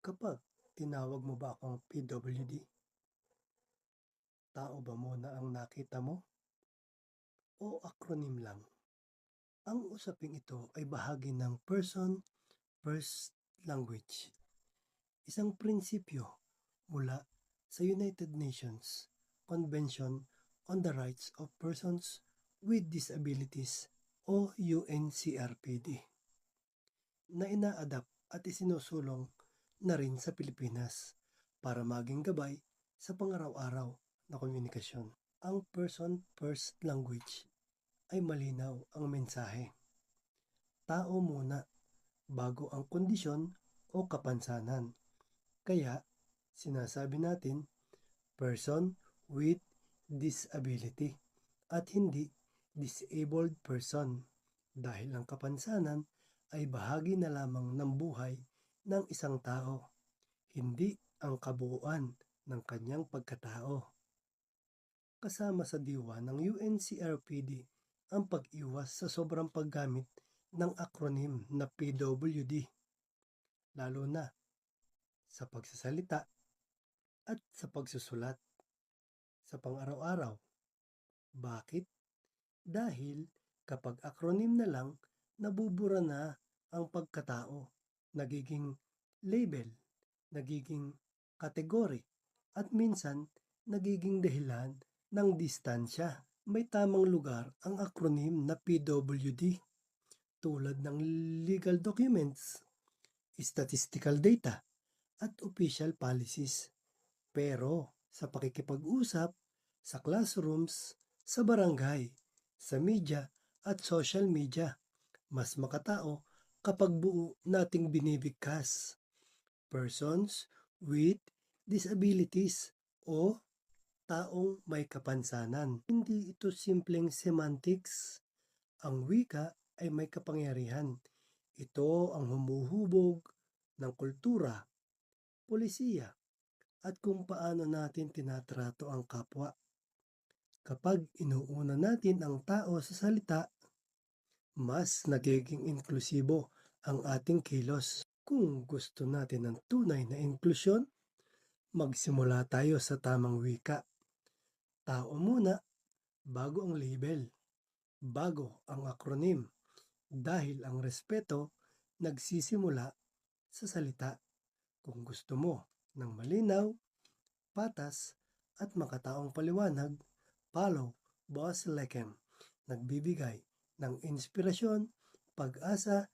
Kapag tinawag mo ba akong PWD, tao ba muna ang nakita mo o acronym lang? Ang usaping ito ay bahagi ng Person First Language, isang prinsipyo mula sa United Nations Convention on the Rights of Persons with Disabilities o UNCRPD na ina-adapt at isinusulong na rin sa Pilipinas para maging gabay sa pangaraw-araw na komunikasyon. Ang Person First Language ay malinaw ang mensahe. Tao muna bago ang kondisyon o kapansanan. Kaya sinasabi natin person with disability at hindi disabled person dahil ang kapansanan ay bahagi na lamang ng buhay ng isang tao, hindi ang kabuuan ng kanyang pagkatao. Kasama sa diwa ng UNCRPD ang pag-iwas sa sobrang paggamit ng acronym na PWD, lalo na sa pagsasalita at sa pagsusulat sa pang-araw-araw. Bakit? Dahil kapag acronym na lang, nabubura na ang pagkatao, nagiging label, nagiging kategory, at minsan nagiging dahilan ng distansya. May tamang lugar ang acronym na PWD tulad ng legal documents, statistical data, at official policies. Pero sa pakikipag-usap, sa classrooms, sa barangay, sa media at social media, mas makatao kapag buo nating binibigkas. Persons with disabilities o taong may kapansanan. Hindi ito simpleng semantics. Ang wika ay may kapangyarihan. Ito ang humuhubog ng kultura, polisiya, at kung paano natin tinatrato ang kapwa. Kapag inuuna natin ang tao sa salita, mas nagiging inklusibo ang ating kilos. Kung gusto natin ng tunay na inklusyon, magsimula tayo sa tamang wika. Tao muna, bago ang label, bago ang acronym, dahil ang respeto nagsisimula sa salita. Kung gusto mo ng malinaw, patas, at makataong paliwanag, follow Boss Lekem. Nagbibigay ng inspirasyon, pag-asa,